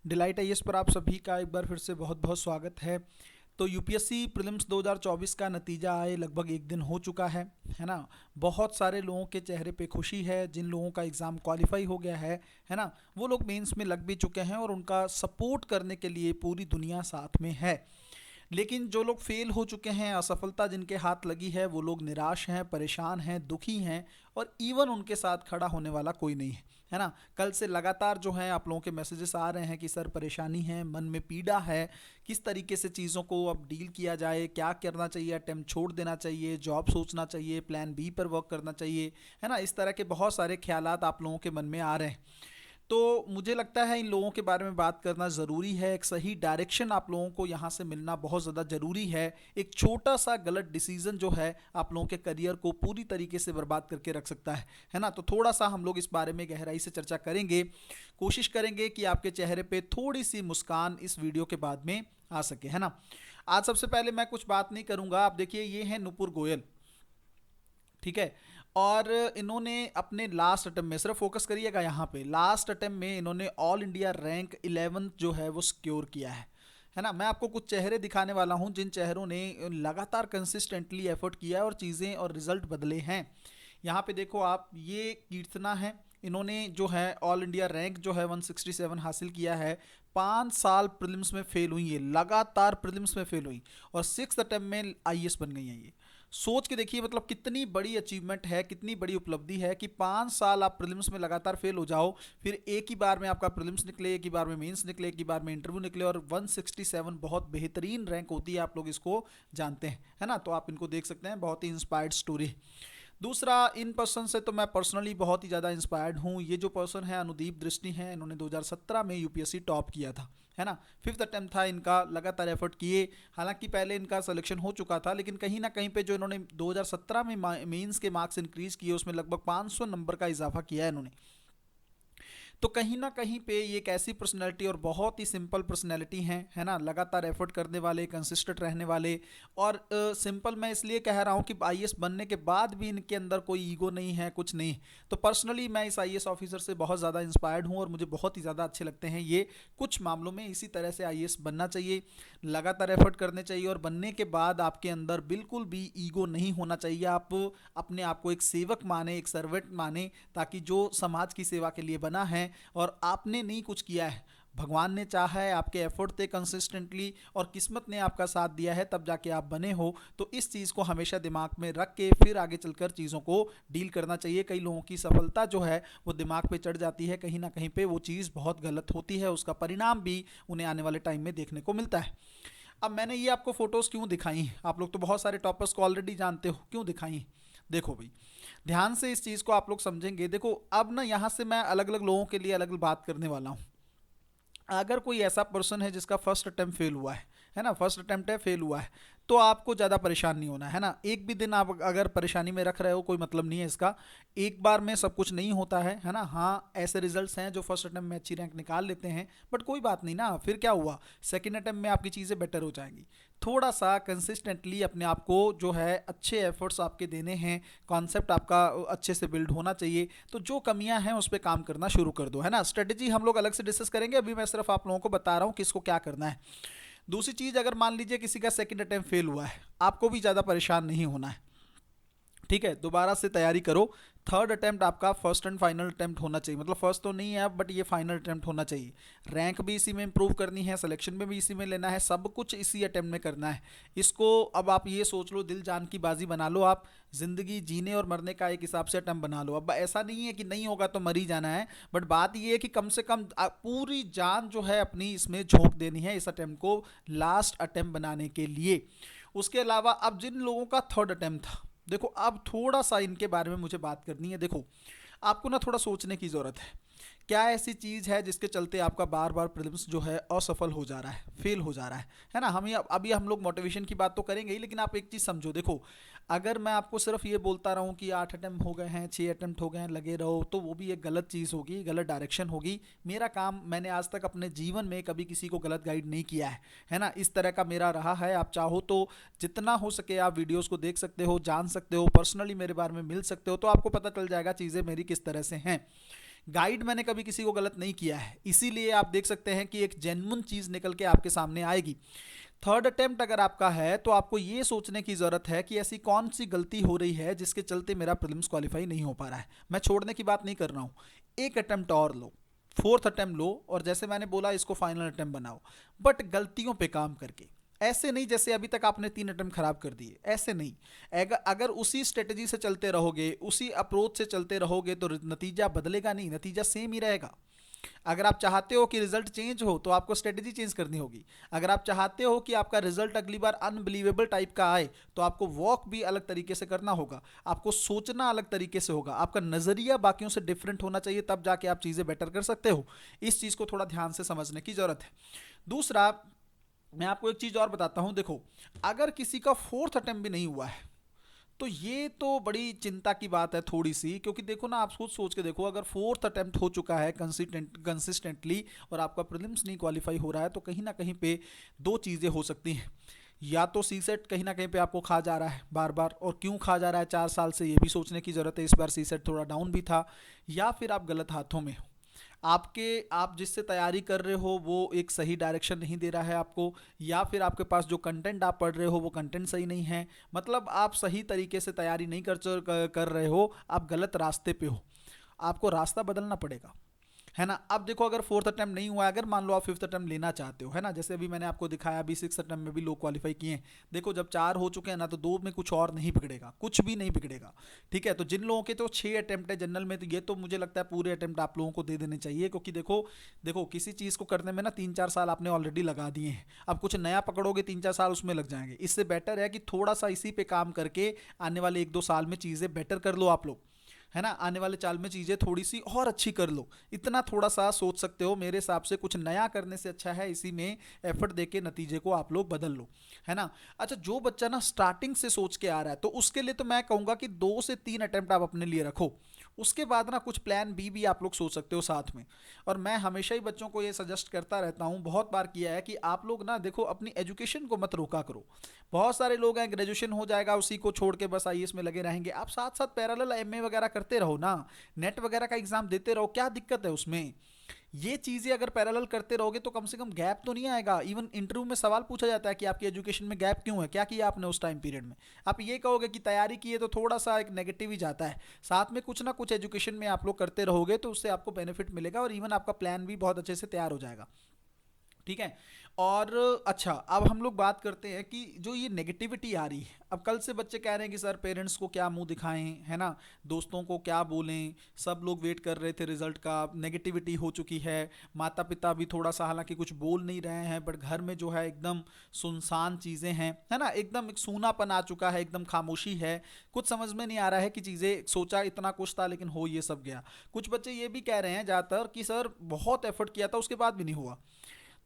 Delight IAS पर आप सभी का एक बार फिर से बहुत बहुत स्वागत है। तो यूपीएससी प्रीलिम्स 2024 का नतीजा आए लगभग एक दिन हो चुका है ना। बहुत सारे लोगों के चेहरे पे खुशी है, जिन लोगों का एग्ज़ाम क्वालिफाई हो गया है ना। वो लोग मेंस में लग भी चुके हैं और उनका सपोर्ट करने के लिए पूरी दुनिया साथ में है। लेकिन जो लोग फेल हो चुके हैं, असफलता जिनके हाथ लगी है, वो लोग निराश हैं, परेशान हैं, दुखी हैं और इवन उनके साथ खड़ा होने वाला कोई नहीं है ना। कल से लगातार जो है आप लोगों के मैसेजेस आ रहे हैं कि सर परेशानी है, मन में पीड़ा है, किस तरीके से चीज़ों को अब डील किया जाए, क्या करना चाहिए, अटेम्प्ट छोड़ देना चाहिए, जॉब सोचना चाहिए, प्लान बी पर वर्क करना चाहिए, है ना। इस तरह के बहुत सारे ख्यालात आप लोगों के मन में आ रहे हैं। तो मुझे लगता है इन लोगों के बारे में बात करना ज़रूरी है। एक सही डायरेक्शन आप लोगों को यहाँ से मिलना बहुत ज़्यादा ज़रूरी है। एक छोटा सा गलत डिसीजन जो है आप लोगों के करियर को पूरी तरीके से बर्बाद करके रख सकता है ना। तो थोड़ा सा हम लोग इस बारे में गहराई से चर्चा करेंगे, कोशिश करेंगे कि आपके चेहरे पे थोड़ी सी मुस्कान इस वीडियो के बाद में आ सके, है ना। आज सबसे पहले मैं कुछ बात नहीं करूँगा। आप देखिए, ये है नुपुर गोयल, ठीक है। और इन्होंने अपने लास्ट अटेम्प्ट में, सिर्फ फोकस करिएगा यहाँ पे, लास्ट अटेम्प्ट में इन्होंने ऑल इंडिया रैंक 11 जो है वो सिक्योर किया है ना। मैं आपको कुछ चेहरे दिखाने वाला हूँ जिन चेहरों ने लगातार कंसिस्टेंटली एफर्ट किया है और चीज़ें और रिजल्ट बदले हैं। यहाँ पे देखो आप, ये कीर्तना है, इन्होंने जो है ऑल इंडिया रैंक जो है 167 हासिल किया है। 5 साल प्रीलिम्स में फेल हुई है, लगातार प्रीलिम्स में फेल हुई और सिक्स अटेम्प्ट में आईएएस बन गई है। ये सोच के देखिए, मतलब कितनी बड़ी अचीवमेंट है, कितनी बड़ी उपलब्धि है कि 5 साल आप प्रीलिम्स में लगातार फेल हो जाओ, फिर एक ही बार में आपका प्रीलिम्स निकले, एक ही बार में मेंस निकले, एक ही बार में इंटरव्यू निकले और 167 बहुत बेहतरीन रैंक होती है, आप लोग इसको जानते हैं, है ना। तो आप इनको देख सकते हैं, बहुत ही इंस्पायर्ड स्टोरी। दूसरा, इन पर्सन से तो मैं पर्सनली बहुत ही ज़्यादा इंस्पायर्ड हूँ। ये जो पर्सन है अनुदीप दृष्टि हैं, इन्होंने 2017 में यूपीएससी टॉप किया था, है ना। फिफ्थ अटेम्प्ट था इनका, लगातार एफर्ट किए। हालांकि पहले इनका सिलेक्शन हो चुका था, लेकिन कहीं ना कहीं पे जो इन्होंने 2017 में मेंस के मार्क्स इंक्रीज किए, उसमें लगभग 500 नंबर का इजाफा किया है इन्होंने। तो कहीं ना कहीं पे ये एक ऐसी पर्सनैलिटी और बहुत ही सिंपल पर्सनैलिटी है ना। लगातार एफर्ट करने वाले, कंसिस्टेंट रहने वाले। और सिंपल मैं इसलिए कह रहा हूँ कि आईएएस बनने के बाद भी इनके अंदर कोई ईगो नहीं है, कुछ नहीं। तो पर्सनली मैं इस आईएएस ऑफिसर से बहुत ज़्यादा इंस्पायर्ड हूँ और मुझे बहुत ही ज़्यादा अच्छे लगते हैं ये। कुछ मामलों में इसी तरह से आईएएस बनना चाहिए, लगातार एफर्ट करने चाहिए और बनने के बाद आपके अंदर बिल्कुल भी ईगो नहीं होना चाहिए। आप अपने आप को एक सेवक माने, एक सर्वेंट माने, ताकि जो समाज की सेवा के लिए बना है और आपने नहीं कुछ किया है, भगवान ने चाहा है, आपके एफर्ट थे कंसिस्टेंटली और किस्मत ने आपका साथ दिया है, तब जाके आप बने हो। तो इस चीज़ को हमेशा दिमाग में रख के फिर आगे चलकर चीज़ों को डील करना चाहिए। कई लोगों की सफलता जो है वो दिमाग पे चढ़ जाती है, कहीं ना कहीं पे वो चीज़ बहुत गलत होती है, उसका परिणाम भी उन्हें आने वाले टाइम में देखने को मिलता है। अब मैंने ये आपको फोटोज़ क्यों दिखाई, आप लोग तो बहुत सारे टॉपर्स को ऑलरेडी जानते हो, क्यों दिखाई। देखो भाई, ध्यान से इस चीज़ को आप लोग समझेंगे। देखो, अब ना यहाँ से मैं अलग अलग लोगों के लिए अलग अलग बात करने वाला हूँ। अगर कोई ऐसा पर्सन है जिसका फर्स्ट अटेम्प्ट फेल हुआ है ना, फर्स्ट अटेम्प्ट है, फेल हुआ है, तो आपको ज़्यादा परेशान नहीं होना है ना। एक भी दिन आप अगर परेशानी में रख रहे हो, कोई मतलब नहीं है इसका। एक बार में सब कुछ नहीं होता है ना। हाँ, ऐसे रिजल्ट्स हैं जो फर्स्ट अटेम्प्ट में अच्छी रैंक निकाल लेते हैं, बट कोई बात नहीं ना। फिर क्या हुआ, सेकेंड अटेम्प्ट में आपकी चीज़ें बेटर हो जाएंगी। थोड़ा सा कंसिस्टेंटली अपने आप को जो है अच्छे एफर्ट्स आपके देने हैं, कॉन्सेप्ट आपका अच्छे से बिल्ड होना चाहिए। तो जो कमियां हैं उस पर काम करना शुरू कर दो, है ना। स्ट्रेटेजी हम लोग अलग से डिस्कस करेंगे, अभी मैं सिर्फ आप लोगों को बता रहा हूँ किसको क्या करना है। दूसरी चीज़, अगर मान लीजिए किसी का सेकंड अटेम्प्ट फेल हुआ है, आपको भी ज़्यादा परेशान नहीं होना है, ठीक है। दोबारा से तैयारी करो। थर्ड अटेम्प्ट आपका फर्स्ट एंड फाइनल अटेम्प्ट होना चाहिए, मतलब फर्स्ट तो नहीं है अब, बट ये फाइनल अटेम्प्ट होना चाहिए। रैंक भी इसी में इंप्रूव करनी है, सिलेक्शन में भी इसी में लेना है, सब कुछ इसी अटेम्प्ट में करना है। इसको अब आप ये सोच लो, दिल जान की बाजी बना लो। आप जिंदगी जीने और मरने का एक हिसाब से अटेम्प्ट बना लो। अब ऐसा नहीं है कि नहीं होगा तो मर ही जाना है, बट बात ये है कि कम से कम पूरी जान जो है अपनी इसमें झोंक देनी है, इस अटेम्प्ट को लास्ट अटेम्प्ट बनाने के लिए। उसके अलावा अब जिन लोगों का थर्ड अटेम्प्ट था, देखो अब थोड़ा सा इनके बारे में मुझे बात करनी है। देखो, आपको ना थोड़ा सोचने की ज़रूरत है। क्या ऐसी चीज़ है जिसके चलते आपका बार बार प्रीलिम्स जो है असफल हो जा रहा है, फेल हो जा रहा है ना। हम ये अभी हम लोग मोटिवेशन की बात तो करेंगे ही, लेकिन आप एक चीज़ समझो। देखो, अगर मैं आपको सिर्फ ये बोलता रहूँ कि 8 अटेम्प्ट हो गए हैं, 6 अटेम्प्ट हो गए हैं, लगे रहो, तो वो भी एक गलत चीज़ होगी, गलत डायरेक्शन होगी। मेरा काम, मैंने आज तक अपने जीवन में कभी किसी को गलत गाइड नहीं किया है ना। इस तरह का मेरा रहा है। आप चाहो तो जितना हो सके आप वीडियोस को देख सकते हो, जान सकते हो, पर्सनली मेरे बारे में मिल सकते हो, तो आपको पता चल जाएगा चीज़ें मेरी किस तरह से हैं। गाइड मैंने कभी किसी को गलत नहीं किया है, इसीलिए आप देख सकते हैं कि एक जेन्युइन चीज़ निकल के आपके सामने आएगी। थर्ड अटेम्प्ट अगर आपका है तो आपको ये सोचने की ज़रूरत है कि ऐसी कौन सी गलती हो रही है जिसके चलते मेरा प्रीलिम्स क्वालिफाई नहीं हो पा रहा है। मैं छोड़ने की बात नहीं कर रहा हूँ, एक अटेम्प्ट और लो, फोर्थ अटेम्प्ट लो, और जैसे मैंने बोला इसको फाइनल अटेम्प्ट बनाओ, बट गलतियों पे काम करके। ऐसे नहीं जैसे अभी तक आपने 3 अटेम्प्ट खराब कर दिए, ऐसे नहीं। अगर उसी स्ट्रेटजी से चलते रहोगे, उसी अप्रोच से चलते रहोगे, तो नतीजा बदलेगा नहीं, नतीजा सेम ही रहेगा। अगर आप चाहते हो कि रिजल्ट चेंज हो तो आपको स्ट्रेटजी चेंज करनी होगी। अगर आप चाहते हो कि आपका रिजल्ट अगली बार अनबिलीवेबल टाइप का आए तो आपको वॉक भी अलग तरीके से करना होगा, आपको सोचना अलग तरीके से होगा, आपका नज़रिया बाकियों से डिफरेंट होना चाहिए, तब जाके आप चीज़ें बेटर कर सकते हो। इस चीज़ को थोड़ा ध्यान से समझने की ज़रूरत है। दूसरा, मैं आपको एक चीज़ और बताता हूँ। देखो, अगर किसी का फोर्थ अटेम्प्ट भी नहीं हुआ है तो ये तो बड़ी चिंता की बात है थोड़ी सी, क्योंकि देखो ना, आप खुद सोच के देखो, अगर फोर्थ अटेम्प्ट हो चुका है कंसिस्टेंटली और आपका प्रीलिम्स नहीं क्वालिफाई हो रहा है, तो कहीं ना कहीं पे दो चीज़ें हो सकती हैं। या तो सी सेट कहीं ना कहीं पे आपको खा जा रहा है बार बार, और क्यों खा जा रहा है 4 साल से, ये भी सोचने की ज़रूरत है। इस बार सी सेट थोड़ा डाउन भी था, या फिर आप गलत हाथों में हो। आप जिससे तैयारी कर रहे हो वो एक सही डायरेक्शन नहीं दे रहा है आपको, या फिर आपके पास जो कंटेंट आप पढ़ रहे हो वो कंटेंट सही नहीं है, मतलब आप सही तरीके से तैयारी नहीं कर रहे हो, आप गलत रास्ते पे हो, आपको रास्ता बदलना पड़ेगा, है ना। अब देखो, अगर फोर्थ अटेम्प्ट नहीं हुआ, अगर मान लो आप फिफ्थ अटेम्प्ट लेना चाहते हो, है ना, जैसे अभी मैंने आपको दिखाया, अभी सिक्स अटेम्प्ट में भी लोग क्वालिफाई किए हैं। देखो, जब 4 हो चुके हैं ना, तो 2 में कुछ और नहीं बिगड़ेगा, कुछ भी नहीं बिगड़ेगा, ठीक है। तो जिन लोगों के तो 6 अटेम्प्ट है जनरल में, तो ये तो मुझे लगता है पूरे अटेम्प्ट आप लोगों को दे देने चाहिए, क्योंकि देखो देखो किसी चीज़ को करने में ना 3-4 साल आपने ऑलरेडी लगा दिए हैं, अब कुछ नया पकड़ोगे 3-4 साल उसमें लग जाएंगे। इससे बेटर है कि थोड़ा सा इसी पे काम करके आने वाले 1-2 साल में चीज़ें बेटर कर लो आप लोग, है ना। आने वाले चाल में चीज़ें थोड़ी सी और अच्छी कर लो, इतना थोड़ा सा सोच सकते हो। मेरे हिसाब से कुछ नया करने से अच्छा है इसी में एफर्ट देके नतीजे को आप लोग बदल लो, है ना। अच्छा, जो बच्चा ना स्टार्टिंग से सोच के आ रहा है, तो उसके लिए तो मैं कहूँगा कि 2 से 3 अटेम्प्ट आप अपने लिए रखो, उसके बाद ना कुछ प्लान बी भी आप लोग सोच सकते हो साथ में। और मैं हमेशा ही बच्चों को ये सजेस्ट करता रहता हूँ, बहुत बार किया है, कि आप लोग ना देखो अपनी एजुकेशन को मत रोका करो। बहुत सारे लोग हैं, ग्रेजुएशन हो जाएगा उसी को छोड़ के बस आईएएस में लगे रहेंगे। आप साथ साथ पैरेलल एमए वगैरह करते रहो ना, नेट वगैरह का एग्जाम देते रहो, क्या दिक्कत है उसमें। ये चीज़ें अगर पैरेलल करते रहोगे तो कम से कम गैप तो नहीं आएगा। इवन इंटरव्यू में सवाल पूछा जाता है कि आपकी एजुकेशन में गैप क्यों है, क्या किया आपने उस टाइम पीरियड में। आप ये कहोगे कि तैयारी की है, तो थोड़ा सा एक नेगेटिव ही जाता है। साथ में कुछ ना कुछ एजुकेशन में आप लोग करते रहोगे तो उससे आपको बेनिफिट मिलेगा, और इवन आपका प्लान भी बहुत अच्छे से तैयार हो जाएगा, ठीक है। और अच्छा, अब हम लोग बात करते हैं कि जो ये नेगेटिविटी आ रही है, अब कल से बच्चे कह रहे हैं कि सर पेरेंट्स को क्या मुंह दिखाएं, है ना, दोस्तों को क्या बोलें, सब लोग वेट कर रहे थे रिजल्ट का, नेगेटिविटी हो चुकी है। माता पिता भी थोड़ा सा हालांकि कुछ बोल नहीं रहे हैं, बट घर में जो है एकदम सुनसान चीज़ें हैं, है ना, एकदम एक सूनापन आ चुका है, एकदम खामोशी है। कुछ समझ में नहीं आ रहा है कि चीज़ें, सोचा इतना कुछ था लेकिन हो ये सब गया। कुछ बच्चे ये भी कह रहे हैं ज़्यादातर कि सर बहुत एफर्ट किया था उसके बाद भी नहीं हुआ।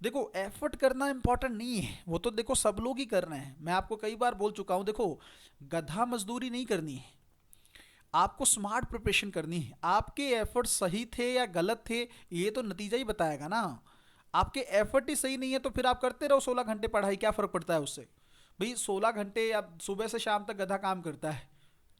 देखो, एफर्ट करना इंपॉर्टेंट नहीं है, वो तो देखो सब लोग ही कर रहे हैं। मैं आपको कई बार बोल चुका हूं, देखो गधा मजदूरी नहीं करनी है, आपको स्मार्ट प्रिपरेशन करनी है। आपके एफर्ट सही थे या गलत थे, ये तो नतीजा ही बताएगा ना। आपके एफर्ट ही सही नहीं है तो फिर आप करते रहो 16 घंटे पढ़ाई, क्या फर्क पड़ता है उससे। भाई 16 घंटे अब सुबह से शाम तक गधा काम करता है,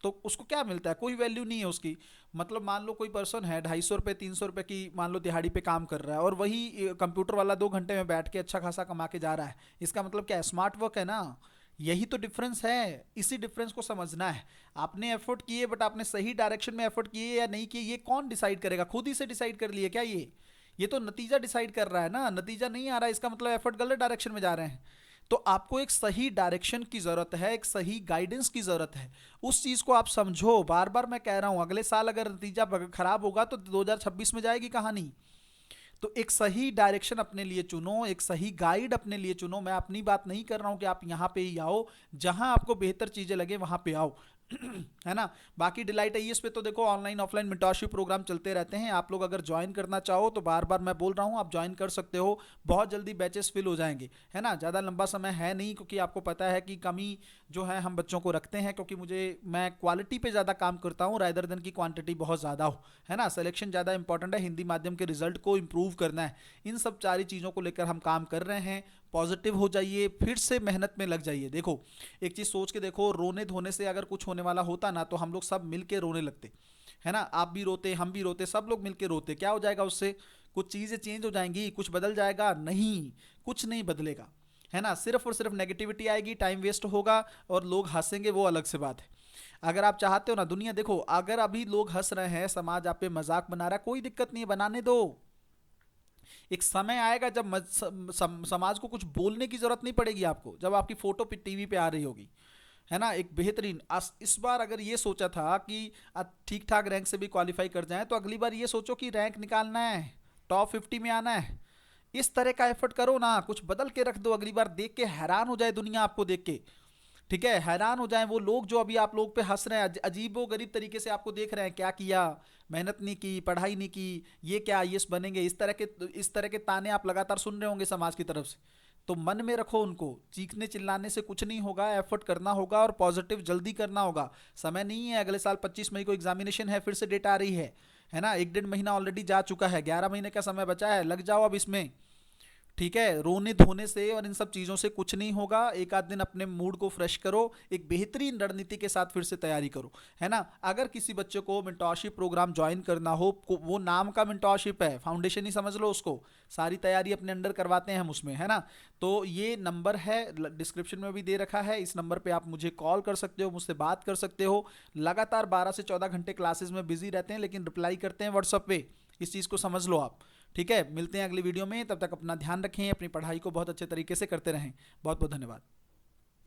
तो उसको क्या मिलता है, कोई वैल्यू नहीं है उसकी। मतलब मान लो कोई पर्सन है 250 रुपये 300 रुपये की मान लो दिहाड़ी पे काम कर रहा है, और वही कंप्यूटर वाला 2 घंटे में बैठ के अच्छा खासा कमा के जा रहा है, इसका मतलब क्या है, स्मार्ट वर्क है ना। यही तो डिफरेंस है, इसी डिफरेंस को समझना है। आपने एफर्ट किए, बट आपने सही डायरेक्शन में एफर्ट किए या नहीं किए, ये कौन डिसाइड करेगा, खुद ही से डिसाइड कर लिए क्या ये तो नतीजा डिसाइड कर रहा है ना। नतीजा नहीं आ रहा है, इसका मतलब एफर्ट गलत डायरेक्शन में जा रहे हैं। तो आपको एक सही डायरेक्शन की ज़रूरत है, एक सही गाइडेंस की ज़रूरत है। उस चीज़ को आप समझो। बार बार मैं कह रहा हूँ, अगले साल अगर नतीजा खराब होगा तो 2026 में जाएगी कहानी। तो एक सही डायरेक्शन अपने लिए चुनो, एक सही गाइड अपने लिए चुनो। मैं अपनी बात नहीं कर रहा हूँ कि आप यहाँ पे ही आओ, जहाँ आपको बेहतर चीज़ें लगे वहाँ पे आओ, है ना। बाकी डिलाइट आईएएस पे तो देखो ऑनलाइन ऑफलाइन मेंटरशिप प्रोग्राम चलते रहते हैं। आप लोग अगर ज्वाइन करना चाहो तो बार बार मैं बोल रहा हूँ, आप ज्वाइन कर सकते हो। बहुत जल्दी बैचेस फिल हो जाएंगे, है ना। ज़्यादा लंबा समय है नहीं, क्योंकि आपको पता है कि कमी जो है हम बच्चों को रखते हैं, क्योंकि मैं क्वालिटी पे ज़्यादा काम करता हूँ रादर देन की क्वांटिटी बहुत ज़्यादा हो, है ना। सिलेक्शन ज़्यादा इंपॉर्टेंट है, हिंदी माध्यम के रिजल्ट को इम्प्रूव करना है। इन सब सारी चीज़ों को लेकर हम काम कर रहे हैं। पॉजिटिव हो जाइए, फिर से मेहनत में लग जाइए। देखो एक चीज़ सोच के देखो, रोने धोने से अगर कुछ होने वाला होता ना तो हम लोग सब मिल के रोने लगते, है ना। आप भी रोते, हम भी रोते, सब लोग मिल के रोते। क्या हो जाएगा उससे? कुछ चीज़ें चेंज हो जाएंगी, कुछ बदल जाएगा? नहीं, कुछ नहीं बदलेगा, है ना। सिर्फ और सिर्फ नेगेटिविटी आएगी, टाइम वेस्ट होगा और लोग हंसेंगे, वो अलग से बात है। अगर आप चाहते हो ना, दुनिया देखो, अगर अभी लोग हंस रहे हैं, समाज आप पे मजाक बना रहा है, कोई दिक्कत नहीं है, बनाने दो। एक समय आएगा जब समाज को कुछ बोलने की जरूरत नहीं पड़ेगी आपको, जब आपकी फोटो टीवी पे आ रही होगी, है ना। एक बेहतरीन इस बार अगर ये सोचा था कि ठीक ठाक रैंक से भी क्वालिफाई कर जाए, तो अगली बार ये सोचो कि रैंक निकालना है, टॉप 50 में आना है। इस तरह का एफर्ट करो ना, कुछ बदल के रख दो। अगली बार देख के हैरान हो जाए दुनिया आपको देख के, ठीक है, हैरान हो जाए वो लोग जो अभी आप लोग पे हंस रहे हैं, अजीबो गरीब तरीके से आपको देख रहे हैं। क्या किया, मेहनत नहीं की, पढ़ाई नहीं की, ये क्या आईएएस बनेंगे, इस तरह के ताने आप लगातार सुन रहे होंगे समाज की तरफ से। तो मन में रखो उनको, चीखने चिल्लाने से कुछ नहीं होगा, एफर्ट करना होगा और पॉजिटिव जल्दी करना होगा। समय नहीं है, अगले साल 25 मई को एग्जामिनेशन है, फिर से डेट आ रही है ना। 1 1.5 महीना ऑलरेडी जा चुका है, 11 महीने का समय बचा है, लग जाओ अब इसमें। ठीक है, रोने धोने से और इन सब चीज़ों से कुछ नहीं होगा। एक आध दिन अपने मूड को फ्रेश करो, एक बेहतरीन रणनीति के साथ फिर से तैयारी करो, है ना। अगर किसी बच्चे को मेंटोरशिप प्रोग्राम ज्वाइन करना हो, वो नाम का मेंटोरशिप है, फाउंडेशन ही समझ लो उसको, सारी तैयारी अपने अंडर करवाते हैं हम उसमें, है ना। तो ये नंबर है, डिस्क्रिप्शन में भी दे रखा है, इस नंबर पे आप मुझे कॉल कर सकते हो, मुझसे बात कर सकते हो। लगातार 12 से 14 घंटे क्लासेस में बिजी रहते हैं, लेकिन रिप्लाई करते हैं व्हाट्सअप पे। इस चीज़ को समझ लो आप। ठीक है, मिलते हैं अगली वीडियो में, तब तक अपना ध्यान रखें, अपनी पढ़ाई को बहुत अच्छे तरीके से करते रहें। बहुत बहुत धन्यवाद।